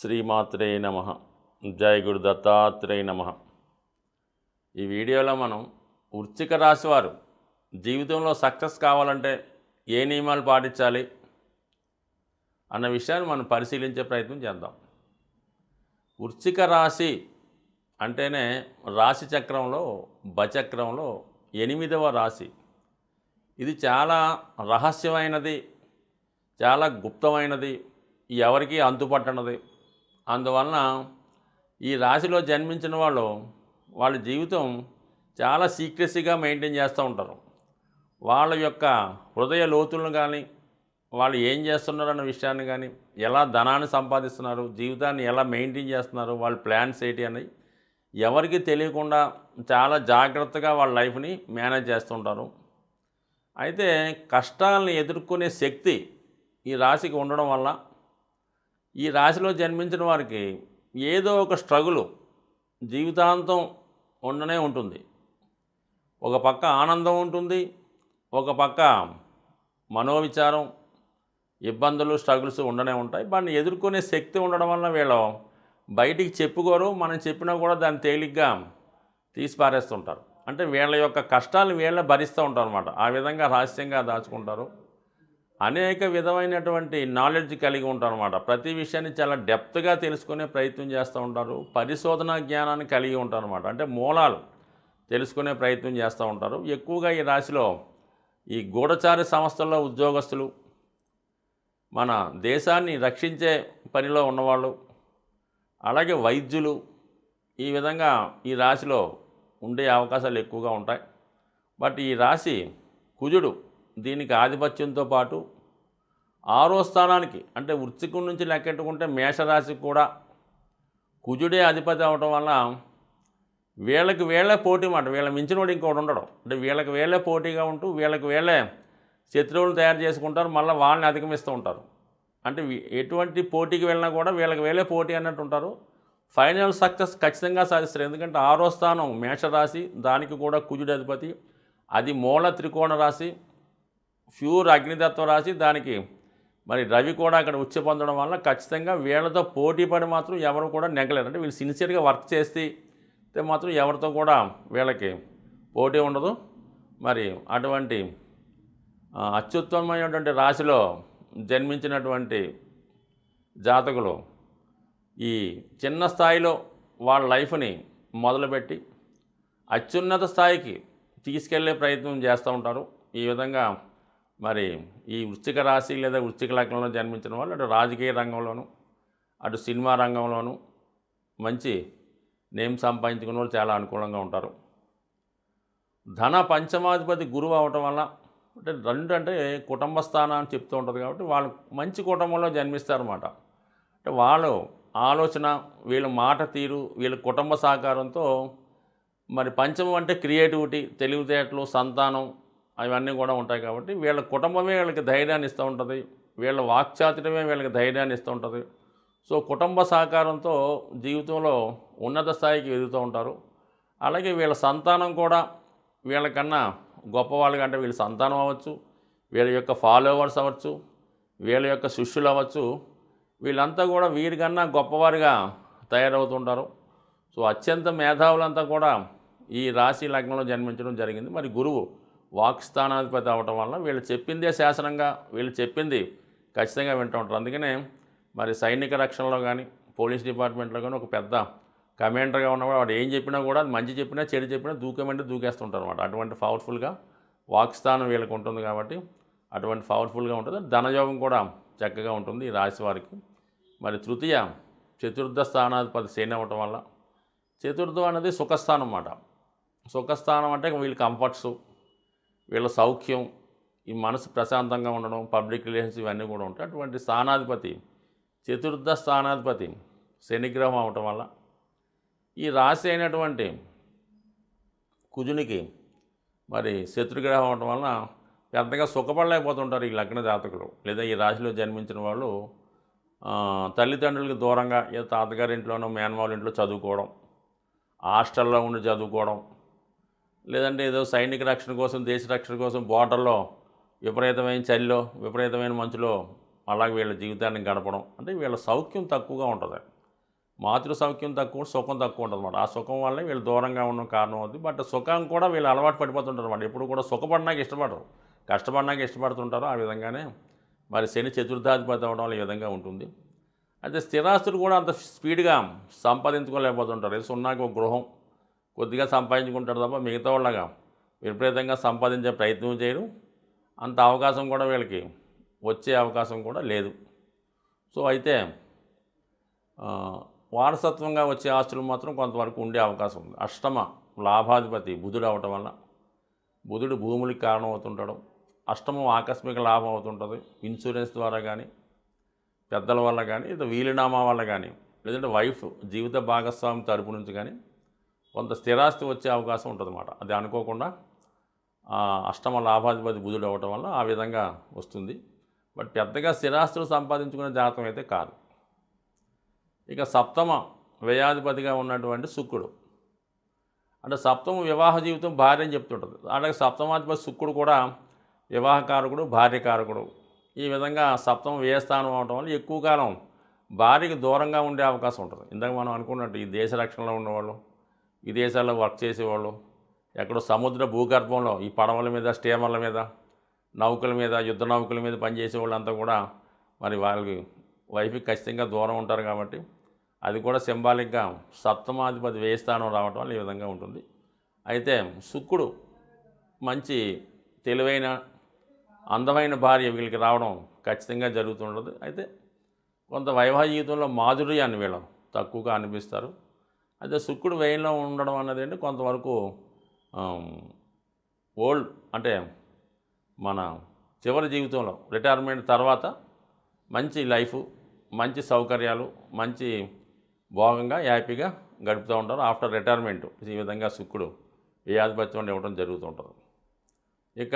శ్రీమాత్రే నమ. జై గురు దత్తాత్రేయ నమ. ఈ వీడియోలో మనం వృశ్చిక రాశి వారు జీవితంలో సక్సెస్ కావాలంటే ఏ నియమాలు పాటించాలి అన్న విషయాన్ని మనం పరిశీలించే ప్రయత్నం చేద్దాం. వృశ్చిక రాశి అంటేనే రాశి చక్రంలో బచక్రంలో 8వ రాశి. ఇది చాలా రహస్యమైనది, చాలా గుప్తమైనది, ఎవరికీ అంతుపట్టనది. అందువలన ఈ రాశిలో జన్మించిన వాళ్ళ జీవితం చాలా సీక్రెసీగా మెయింటైన్ చేస్తూ ఉంటారు. వాళ్ళ యొక్క హృదయ లోతులను కానీ, వాళ్ళు ఏం చేస్తున్నారు అన్న విషయాన్ని కానీ, ఎలా ధనాన్ని సంపాదిస్తున్నారు, జీవితాన్ని ఎలా మెయింటైన్ చేస్తున్నారు, వాళ్ళ ప్లాన్స్ ఏంటి అని ఎవరికి తెలియకుండా చాలా జాగ్రత్తగా వాళ్ళ లైఫ్ని మేనేజ్ చేస్తుంటారు. అయితే కష్టాలను ఎదుర్కొనే శక్తి ఈ రాశికి ఉండడం వల్ల ఈ రాశిలో జన్మించిన వారికి ఏదో ఒక స్ట్రగులు జీవితాంతం ఉండనే ఉంటుంది. ఒక పక్క ఆనందం ఉంటుంది, ఒక పక్క మనోవిచారం, ఇబ్బందులు, స్ట్రగుల్స్ ఉండనే ఉంటాయి. వాటిని ఎదుర్కొనే శక్తి ఉండడం వల్ల వీళ్ళు బయటికి చెప్పుకోరు. మనం చెప్పినా కూడా దాన్ని తేలిగ్గా తీసి పారేస్తుంటారు. అంటే వీళ్ళ యొక్క కష్టాలు వీళ్ళే భరిస్తూ ఉంటారు అన్నమాట. ఆ విధంగా రహస్యంగా దాచుకుంటారు. అనేక విధమైనటువంటి నాలెడ్జ్ కలిగి ఉంటారు అన్నమాట. ప్రతి విషయాన్ని చాలా డెప్త్గా తెలుసుకునే ప్రయత్నం చేస్తూ ఉంటారు. పరిశోధనా జ్ఞానాన్ని కలిగి ఉంటారు అన్నమాట. అంటే మూలాలు తెలుసుకునే ప్రయత్నం చేస్తూ ఉంటారు. ఎక్కువగా ఈ రాశిలో ఈ గూఢచారి సంస్థల్లో ఉద్యోగస్తులు, మన దేశాన్ని రక్షించే పనిలో ఉన్నవాళ్ళు, అలాగే వైద్యులు, ఈ విధంగా ఈ రాశిలో ఉండే అవకాశాలు ఎక్కువగా ఉంటాయి. బట్ ఈ రాశి కుజుడు దీనికి ఆధిపత్యంతో పాటు 6వ స్థానానికి, అంటే వృశ్చికం నుంచి లెక్కెట్టుకుంటే మేషరాశికి కూడా కుజుడే అధిపతి అవడం వల్ల వీళ్ళకి వీళ్ళే పోటీ మాట. వీళ్ళ మించినోడు ఇంకోటి ఉండడం. అంటే వీళ్ళకి వీళ్ళే పోటీగా ఉంటూ వీళ్ళకి వీళ్ళే శత్రువులు తయారు చేసుకుంటారు, మళ్ళీ వాళ్ళని అధిగమిస్తూ ఉంటారు. అంటే ఎటువంటి పోటీకి వెళ్ళినా కూడా వీళ్ళకి వీళ్ళే పోటీ అన్నట్టు ఉంటారు. ఫైనల్ సక్సెస్ ఖచ్చితంగా సాధిస్తారు. ఎందుకంటే 6వ స్థానం మేషరాశి, దానికి కూడా కుజుడు అధిపతి. అది మూల త్రికోణ రాశి, ప్యూర్ అగ్నితత్వ రాశి. దానికి మరి రవి కూడా అక్కడ ఉచ్చ పొందడం వల్ల ఖచ్చితంగా వీళ్ళతో పోటీ పడి మాత్రం ఎవరు కూడా నెగ్గలేరు. అంటే వీళ్ళు సిన్సియర్గా వర్క్ చేస్తే మాత్రం ఎవరితో కూడా వీళ్ళకి పోటీ ఉండదు. మరి అటువంటి అత్యుత్తమమైనటువంటి రాశిలో జన్మించినటువంటి జాతకులు ఈ చిన్న స్థాయిలో వాళ్ళ లైఫ్ని మొదలుపెట్టి అత్యున్నత స్థాయికి తీసుకెళ్లే ప్రయత్నం చేస్తూ ఉంటారు. ఈ విధంగా మరి ఈ వృశ్చిక రాశి లేదా వృశ్చిక లగ్నంలో జన్మించిన వాళ్ళు అటు రాజకీయ రంగంలోనూ, అటు సినిమా రంగంలోనూ మంచి నేమ్ సంపాదించుకున్న వాళ్ళు చాలా అనుకూలంగా ఉంటారు. ధన పంచమాధిపతి గురువు అవటం వల్ల, అంటే రెండు అంటే కుటుంబ స్థానం అని చెప్తూ ఉంటుంది కాబట్టి వాళ్ళు మంచి కుటుంబంలో జన్మిస్తారన్నమాట. అంటే వాళ్ళు ఆలోచన, వీళ్ళ మాట తీరు, వీళ్ళ కుటుంబ సహకారంతో మరి పంచమం అంటే క్రియేటివిటీ, తెలివితేటలు, సంతానం, అవన్నీ కూడా ఉంటాయి. కాబట్టి వీళ్ళ కుటుంబమే వీళ్ళకి ధైర్యాన్ని ఇస్తూ ఉంటుంది. వీళ్ళ వాక్చాతుర్యమే వీళ్ళకి ధైర్యాన్ని ఇస్తూ ఉంటుంది. సో కుటుంబ సహకారంతో జీవితంలో ఉన్నత స్థాయికి ఎదుగుతూ ఉంటారు. అలాగే వీళ్ళ సంతానం కూడా వీళ్ళకన్నా గొప్పవాళ్ళుగా, అంటే వీళ్ళ సంతానం అవ్వచ్చు, వీళ్ళ యొక్క ఫాలోవర్స్ అవ్వచ్చు, వీళ్ళ యొక్క శిష్యులు అవ్వచ్చు, వీళ్ళంతా కూడా వీరికన్నా గొప్పవారిగా తయారవుతుంటారు. సో అత్యంత మేధావులంతా కూడా ఈ రాశి లగ్నంలో జన్మించడం జరిగింది. మరి గురువు వాక్స్థానాధిపతి అవ్వటం వల్ల వీళ్ళు చెప్పిందే శాసనంగా, వీళ్ళు చెప్పింది ఖచ్చితంగా వింటూ ఉంటారు. అందుకనే మరి సైనిక రక్షణలో కానీ, పోలీస్ డిపార్ట్మెంట్లో కానీ ఒక పెద్ద కమాండర్గా ఉన్నవాడు వాడు ఏం చెప్పినా కూడా, మంచి చెప్పినా చెడు చెప్పినా దూకేమంటే దూకేస్తుంటారు అన్నమాట. అటువంటి పవర్ఫుల్గా వాక్స్థానం వీళ్ళకి ఉంటుంది కాబట్టి అటువంటి పవర్ఫుల్గా ఉంటుంది. ధనయోగం కూడా చక్కగా ఉంటుంది ఈ రాశి వారికి. మరి తృతీయ చతుర్థ స్థానాధిపతి శని అవ్వటం వల్ల, చతుర్థం అనేది సుఖస్థానం అన్నమాట. సుఖస్థానం అంటే వీళ్ళ కంఫర్ట్స్, వీళ్ళ సౌఖ్యం, ఈ మనసు ప్రశాంతంగా ఉండడం, పబ్లిక్ రిలేషన్స్ ఇవన్నీ కూడా ఉంటాయి. అటువంటి స్థానాధిపతి, చతుర్థ స్థానాధిపతి శనిగ్రహం అవటం వల్ల ఈ రాశి అయినటువంటి కుజునికి మరి శత్రుగ్రహం అవటం వలన పెద్దగా సుఖపడలేకపోతుంటారు ఈ లగ్న జాతకులు, లేదా ఈ రాశిలో జన్మించిన వాళ్ళు. తల్లిదండ్రులకి దూరంగా ఏదో తాతగారింట్లోనో మేనమావుల ఇంట్లో చదువుకోవడం, హాస్టల్లో ఉండి చదువుకోవడం, లేదంటే ఏదో సైనిక రక్షణ కోసం, దేశ రక్షణ కోసం బోర్డర్లో విపరీతమైన చలిలో, విపరీతమైన మంచులో అలాగే వీళ్ళ జీవితాన్ని గడపడం. అంటే వీళ్ళ సౌఖ్యం తక్కువగా ఉంటుంది. మాతృ సౌఖ్యం తక్కువ, సుఖం తక్కువ ఉంటుంది అన్నమాట. ఆ సుఖం వల్లే వీళ్ళు దూరంగా ఉండడం కారణం అవుతుంది. బట్ సుఖం కూడా వీళ్ళు అలవాటు పడిపోతుంటారు అన్నమాట. ఎప్పుడు కూడా సుఖపడడానికి ఇష్టపడరు, కష్టపడడానికి ఇష్టపడుతుంటారు. ఆ విధంగానే మరి శని చతుర్థాధిపతి అవ్వడం వల్ల ఈ విధంగా ఉంటుంది. అయితే స్థిరాస్తులు కూడా అంత స్పీడ్గా సంపాదించుకోలేకపోతుంటారు. సున్నాకి ఒక గృహం కొద్దిగా సంపాదించుకుంటారు తప్ప మిగతా వాళ్ళగా విపరీతంగా సంపాదించే ప్రయత్నం చేయరు. అంత అవకాశం కూడా వీళ్ళకి వచ్చే అవకాశం కూడా లేదు. సో అయితే వారసత్వంగా వచ్చే ఆస్తులు మాత్రం కొంతవరకు ఉండే అవకాశం ఉంది. అష్టమ లాభాధిపతి బుధుడు అవటం వల్ల బుధుడు భూములకి కారణం అవుతుంటాడు. అష్టమం ఆకస్మిక లాభం అవుతుంటుంది. ఇన్సూరెన్స్ ద్వారా కానీ, పెద్దల వల్ల కానీ, లేదా వీలునామా వల్ల కానీ, లేదంటే వైఫ్ జీవిత భాగస్వామి తరపు నుంచి కానీ కొంత స్థిరాస్తి వచ్చే అవకాశం ఉంటుందన్నమాట. అది అనుకోకుండా అష్టమ లాభాధిపతి బుధుడు అవ్వటం వల్ల ఆ విధంగా వస్తుంది. బట్ పెద్దగా స్థిరాస్తులు సంపాదించుకునే జాతకం అయితే కాదు. ఇక సప్తమ వ్యయాధిపతిగా ఉన్నటువంటి శుక్రుడు, అంటే సప్తమ వివాహ జీవితం భార్య అని చెప్తుంటుంది. అలాగే సప్తమాధిపతి శుక్రుడు కూడా వివాహకారకుడు, భార్యకారకుడు. ఈ విధంగా సప్తమ వ్యయస్థానం అవడం వల్ల ఎక్కువ కాలం భార్యకి దూరంగా ఉండే అవకాశం ఉంటుంది. ఇందాక మనం అనుకున్నట్టు ఈ దేశ రక్షణలో ఉన్నవాళ్ళు, విదేశాల్లో వర్క్ చేసేవాళ్ళు, ఎక్కడో సముద్ర భూగర్భంలో ఈ పడవల మీద, స్టీమర్ల మీద, నౌకల మీద, యుద్ధ నౌకల మీద పనిచేసే వాళ్ళంతా కూడా మరి వాళ్ళకి వైఫ్కి ఖచ్చితంగా దూరం ఉంటారు. కాబట్టి అది కూడా సింబాలిక్గా సప్తమాధిపతి వ్యయస్థానం రావడం వల్ల ఈ విధంగా ఉంటుంది. అయితే శుక్రుడు మంచి తెలివైన అందమైన భార్య వీళ్ళకి రావడం ఖచ్చితంగా జరుగుతుంటుంది. అయితే కొంత వైవాహిక జీవితంలో మాధుర్యాన్ని వీళ్ళు తక్కువగా అనిపిస్తారు. అయితే శుక్రుడు వ్యయంలో ఉండడం అన్నది ఏంటి కొంతవరకు ఓల్డ్ అంటే మన చివరి జీవితంలో రిటైర్మెంట్ తర్వాత మంచి లైఫ్, మంచి సౌకర్యాలు, మంచి భోగంగా హ్యాపీగా గడుపుతూ ఉంటారు ఆఫ్టర్ రిటైర్మెంట్. ఈ విధంగా శుక్రుడు వ్యయాధిపత్యం ఇవ్వడం జరుగుతూ ఉంటుంది. ఇక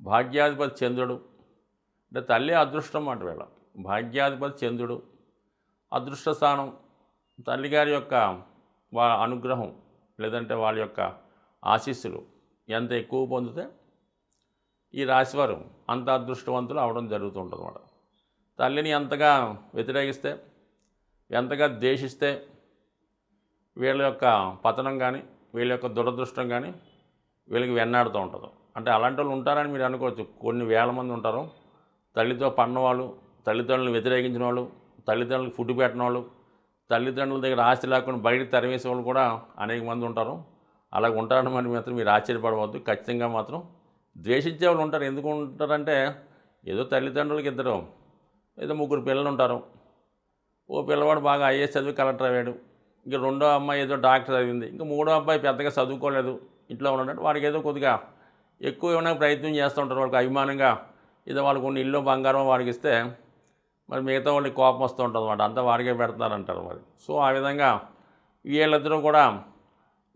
భాగ్యాధిపతి చంద్రుడు, అంటే తల్లి అదృష్టం మాట వీళ్ళ. భాగ్యాధిపతి చంద్రుడు అదృష్ట స్థానం, తల్లిగారి యొక్క అనుగ్రహం లేదంటే వాళ్ళ యొక్క ఆశీస్సులు ఎంత ఎక్కువ పొందితే ఈ రాశివారు అంత అదృష్టవంతులు అవడం జరుగుతుంటుంది అన్నమాట. తల్లిని ఎంతగా వ్యతిరేకిస్తే, ఎంతగా ద్వేషిస్తే వీళ్ళ యొక్క పతనం కానీ, వీళ్ళ యొక్క దురదృష్టం కానీ వీళ్ళకి వెన్నాడుతూ ఉంటుంది. అంటే అలాంటి వాళ్ళు ఉంటారని మీరు అనుకోవచ్చు. కొన్ని వేల మంది ఉంటారు. తల్లితో పన్నవాళ్ళు, తల్లిదండ్రులను వ్యతిరేకించిన వాళ్ళు, తల్లిదండ్రులకు ఫుడ్ పెట్టిన వాళ్ళు, తల్లిదండ్రుల దగ్గర ఆస్తి లేకుండా బయటకు తరివేసే వాళ్ళు కూడా అనేక మంది ఉంటారు. అలాగ ఉంటారని మరి మాత్రం మీరు ఆశ్చర్యపడవద్దు. ఖచ్చితంగా మాత్రం ద్వేషించే వాళ్ళు ఉంటారు. ఎందుకు ఉంటారంటే ఏదో తల్లిదండ్రులకి ఇద్దరు ఏదో ముగ్గురు పిల్లలు ఉంటారు. ఓ పిల్లవాడు బాగా ఐఏఎస్ చదివి కలెక్టర్ అయ్యాడు, ఇంక రెండో అమ్మాయి ఏదో డాక్టర్ చదివింది, ఇంకా మూడో అబ్బాయి పెద్దగా చదువుకోలేదు, ఇంట్లో ఉన్నాడు. వాడికి ఏదో కొద్దిగా ఎక్కువ ఏమైనా ప్రయత్నం చేస్తూ ఉంటారు. వాళ్ళకి అభిమానంగా ఏదో వాళ్ళకు ఉన్న ఇల్లు బంగారం వాడికి ఇస్తే మరి మిగతా వాళ్ళకి కోపం వస్తూ ఉంటుంది అన్నమాట. అంతా వాడికే పెడతారంటారు మరి. సో ఆ విధంగా వీళ్ళిద్దరూ కూడా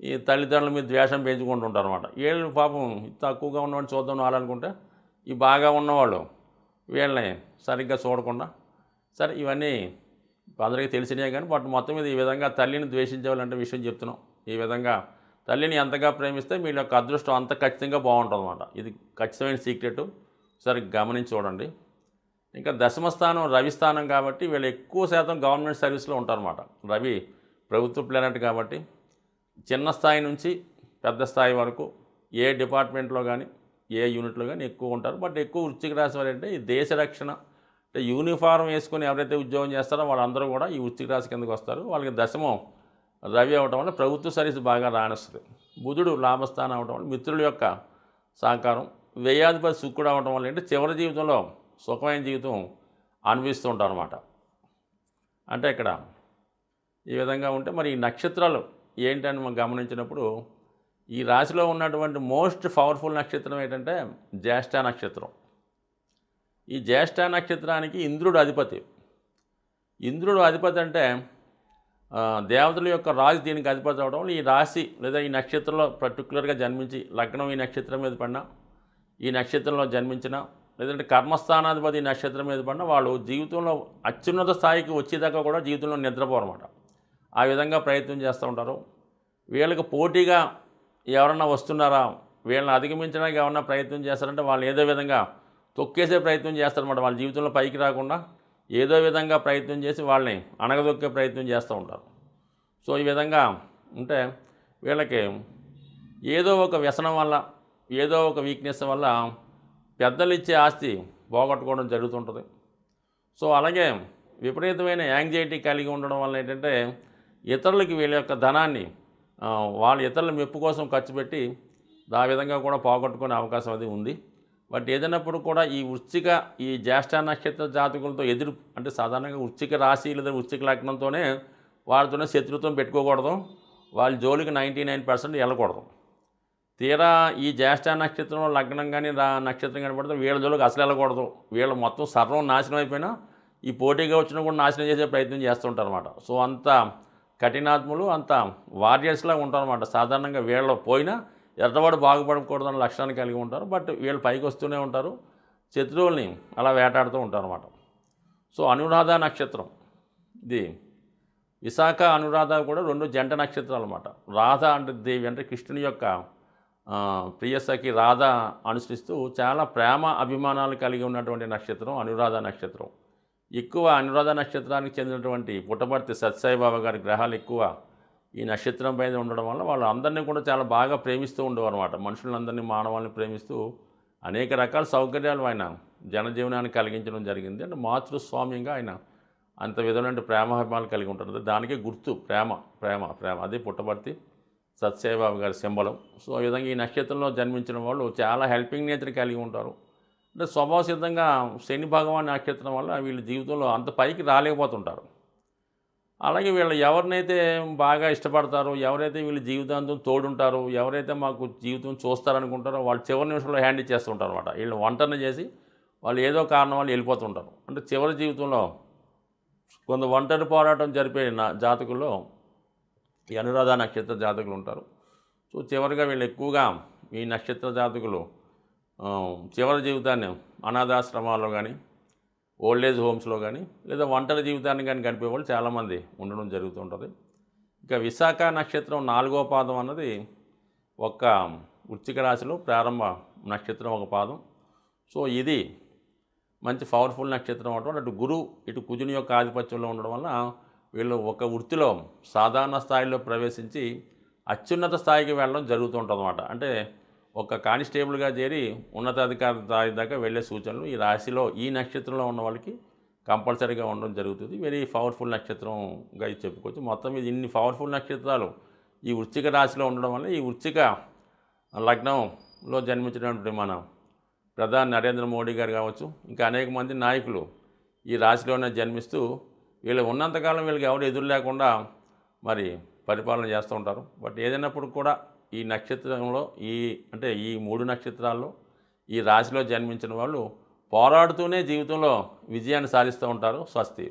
ఈ తల్లిదండ్రుల మీద ద్వేషం పెంచుకుంటూ ఉంటారు అన్నమాట. వీళ్ళు పాపం తక్కువగా ఉన్నవాడిని చూద్దాం అలానుకుంటే ఈ బాగా ఉన్నవాళ్ళు వీళ్ళని సరిగ్గా చూడకుండా, సరే ఇవన్నీ అందరికీ తెలిసినాయి కానీ బట్ మొత్తం మీద ఈ విధంగా తల్లిని ద్వేషించేవాళ్ళంటే విషయం చెప్తున్నాం. ఈ విధంగా తల్లిని ఎంతగా ప్రేమిస్తే మీ యొక్క అదృష్టం అంత ఖచ్చితంగా బాగుంటుంది అన్నమాట. ఇది ఖచ్చితమైన సీక్రెట్, సరే గమనించి చూడండి. ఇంకా దశమస్థానం రవి స్థానం కాబట్టి వీళ్ళు ఎక్కువ శాతం గవర్నమెంట్ సర్వీస్లో ఉంటారన్నమాట. రవి ప్రభుత్వ ప్లానెట్ కాబట్టి చిన్న స్థాయి నుంచి పెద్ద స్థాయి వరకు ఏ డిపార్ట్మెంట్లో కానీ ఏ యూనిట్లో కానీ ఎక్కువ ఉంటారు. బట్ ఎక్కువ వృశ్చిక రాశి వారు అంటే ఈ దేశ రక్షణ అంటే యూనిఫారం వేసుకొని ఎవరైతే ఉద్యోగం చేస్తారో వాళ్ళందరూ కూడా ఈ వృశ్చిక రాశి కిందకు వస్తారు. వాళ్ళకి దశమం రవి అవడం వల్ల ప్రభుత్వ సర్వీస్ బాగా రాణిస్తుంది. బుధుడు లాభస్థానం అవడం వల్ల మిత్రుల యొక్క సహకారం, వ్యయాధిపతి శుక్రుడు అవడం వల్ల అంటే చివరి జీవితంలో సుఖమైన జీవితం అనుభవిస్తూ ఉంటారు అన్నమాట. అంటే ఇక్కడ ఈ విధంగా ఉంటే మరి ఈ నక్షత్రాలు ఏంటని మనం గమనించినప్పుడు ఈ రాశిలో ఉన్నటువంటి మోస్ట్ పవర్ఫుల్ నక్షత్రం ఏంటంటే జ్యేష్ఠ నక్షత్రం. ఈ జ్యేష్ఠ నక్షత్రానికి ఇంద్రుడు అధిపతి. ఇంద్రుడు అధిపతి అంటే దేవతల యొక్క రాశి దీనికి అధిపతి అవడం వల్ల ఈ రాశి లేదా ఈ నక్షత్రంలో పర్టికులర్గా జన్మించి లగ్నం ఈ నక్షత్రం మీద పడినా, ఈ నక్షత్రంలో జన్మించిన లేదంటే కర్మస్థానాధిపతి ఈ నక్షత్రం మీద పడినా వాళ్ళు జీవితంలో అత్యున్నత స్థాయికి వచ్చేదాకా కూడా జీవితంలో నిద్రపోరన్నమాట. ఆ విధంగా ప్రయత్నం చేస్తూ ఉంటారు. వీళ్ళకి పోటీగా ఎవరన్నా వస్తున్నారా, వీళ్ళని అధిగమించడానికి ఎవరన్నా ప్రయత్నం చేస్తారంటే వాళ్ళు ఏదో విధంగా తొక్కేసే ప్రయత్నం చేస్తారన్నమాట. వాళ్ళ జీవితంలో పైకి రాకుండా ఏదో విధంగా ప్రయత్నం చేసి వాళ్ళని అణగదొక్కే ప్రయత్నం చేస్తూ ఉంటారు. సో ఈ విధంగా ఉంటే వీళ్ళకి ఏదో ఒక వ్యసనం వల్ల, ఏదో ఒక వీక్నెస్ వల్ల పెద్దలు ఇచ్చే ఆస్తి పోగొట్టుకోవడం జరుగుతుంటుంది. సో అలాగే విపరీతమైన యాంగ్జైటీ కలిగి ఉండడం వల్ల ఏంటంటే ఇతరులకి వీళ్ళ యొక్క ధనాన్ని వాళ్ళ ఇతరుల మెప్పు కోసం ఖర్చు పెట్టి ఆ విధంగా కూడా పోగొట్టుకునే అవకాశం అది ఉంది. బట్ ఏదైనప్పుడు కూడా ఈ జ్యేష్ఠ నక్షత్ర జాతకులతో అంటే సాధారణంగా వృశ్చిక రాశి లేదా వృశ్చిక లగ్నంతోనే వారితోనే శత్రుత్వం పెట్టుకోకూడదు, వాళ్ళ జోలికి 99% వెళ్ళకూడదు. తీరా ఈ జ్యేష్ఠ నక్షత్రంలో లగ్నం కానీ నక్షత్రం కానీ పడితే వీళ్ళ జోలికి అసలు వెళ్ళకూడదు. వీళ్ళు మొత్తం సర్వం నాశనం అయిపోయినా ఈ పోటీగా వచ్చినా కూడా నాశనం చేసే ప్రయత్నం చేస్తుంటారు అన్నమాట. సో అంత కఠినాత్ములు, అంత వారియర్స్లా ఉంటారన్నమాట. సాధారణంగా వీళ్ళు పోయినా ఎర్రవాడు బాగుపడకూడదన్న లక్షణాన్ని కలిగి ఉంటారు. బట్ వీళ్ళు పైకి వస్తూనే ఉంటారు, శత్రువుల్ని అలా వేటాడుతూ ఉంటారు అన్నమాట. సో అనురాధ నక్షత్రం, ఇది విశాఖ అనురాధ కూడా 2 జంట నక్షత్రాలు అన్నమాట. రాధ అంటే దేవి అంటే కృష్ణుని యొక్క ప్రియసఖి రాధ అనుసరిస్తూ చాలా ప్రేమ అభిమానాలు కలిగి ఉన్నటువంటి నక్షత్రం అనురాధ నక్షత్రం. ఎక్కువ అనురాధ నక్షత్రానికి చెందినటువంటి పుట్టపర్తి సత్యసాయిబాబా గారి గ్రహాలు ఎక్కువ ఈ నక్షత్రం పైన ఉండడం వల్ల వాళ్ళు అందరినీ కూడా చాలా బాగా ప్రేమిస్తూ ఉండేవారు అనమాట. మనుషులందరినీ, మానవాళ్ళని ప్రేమిస్తూ అనేక రకాల సౌకర్యాలు ఆయన జనజీవనాన్ని కలిగించడం జరిగింది. అంటే మాతృస్వామ్యంగా ఆయన అంత విధమైన ప్రేమాభిమానాలు కలిగి ఉంటారు. దానికే గుర్తు ప్రేమ ప్రేమ ప్రేమ అది పుట్టపర్తి సత్యసాయిబాబా గారి సింబలం. సో ఈ విధంగా ఈ నక్షత్రంలో జన్మించిన వాళ్ళు చాలా హెల్పింగ్ నేచర్ కలిగి ఉంటారు. అంటే స్వభావ సిద్ధంగా శని భగవాన్ నక్షత్రం వల్ల వీళ్ళ జీవితంలో అంత పైకి రాలేకపోతుంటారు. అలాగే వీళ్ళు ఎవరినైతే బాగా ఇష్టపడతారో, ఎవరైతే వీళ్ళు జీవితాంతం తోడుంటారో, ఎవరైతే మాకు జీవితం చూస్తారనుకుంటారో వాళ్ళు చివరి నిమిషంలో హ్యాండ్ ఇచ్చేస్తుంటారు అనమాట. వీళ్ళు ఒంటరిని చేసి వాళ్ళు ఏదో కారణం వాళ్ళు వెళ్ళిపోతుంటారు. అంటే చివరి జీవితంలో కొంత ఒంటరి పోరాటం జరిపే జాతకుల్లో ఈ అనురాధ నక్షత్ర జాతకులు ఉంటారు. సో చివరిగా వీళ్ళు ఎక్కువగా ఈ నక్షత్ర జాతకులు చివరి జీవితాన్ని అనాథాశ్రమాల్లో కానీ, ఓల్డేజ్ హోమ్స్లో కానీ, లేదా ఒంటరి జీవితాన్ని కానీ గడిపే వాళ్ళు చాలామంది ఉండడం జరుగుతుంటుంది. ఇక విశాఖ నక్షత్రం 4వ పాదం అన్నది ఒక వృశ్చిక రాశిలో ప్రారంభ నక్షత్రం ఒక పాదం. సో ఇది మంచి పవర్ఫుల్ నక్షత్రం అన్నమాట. అటు గురువు, ఇటు కుజుని యొక్క ఆధిపత్యంలో ఉండడం వల్ల వీళ్ళు ఒక వృత్తిలో సాధారణ స్థాయిలో ప్రవేశించి అత్యున్నత స్థాయికి వెళ్ళడం జరుగుతుంటుంది అన్నమాట. అంటే ఒక కానిస్టేబుల్గా చేరి ఉన్నతాధికారి స్థాయి దాకా వెళ్ళే సూచనలు ఈ రాశిలో ఈ నక్షత్రంలో ఉన్న వాళ్ళకి కంపల్సరీగా ఉండడం జరుగుతుంది. వెరీ పవర్ఫుల్ నక్షత్రంగా ఇది చెప్పుకోవచ్చు. మొత్తం మీద ఇన్ని పవర్ఫుల్ నక్షత్రాలు ఈ వృశ్చిక రాశిలో ఉండడం వల్ల ఈ వృశ్చిక లగ్నంలో జన్మించినటువంటి మన ప్రధాని నరేంద్ర మోడీ గారు కావచ్చు, ఇంకా అనేక మంది నాయకులు ఈ రాశిలోనే జన్మిస్తూ వీళ్ళు ఉన్నంతకాలం వీళ్ళకి ఎవరు ఎదురు లేకుండా మరి పరిపాలన చేస్తూ ఉంటారు. బట్ ఏదైనప్పుడు కూడా ఈ నక్షత్రంలో ఈ 3 నక్షత్రాల్లో ఈ రాశిలో జన్మించిన వాళ్ళు పోరాడుతూనే జీవితంలో విజయాన్ని సాధిస్తూ ఉంటారు. స్వస్తి.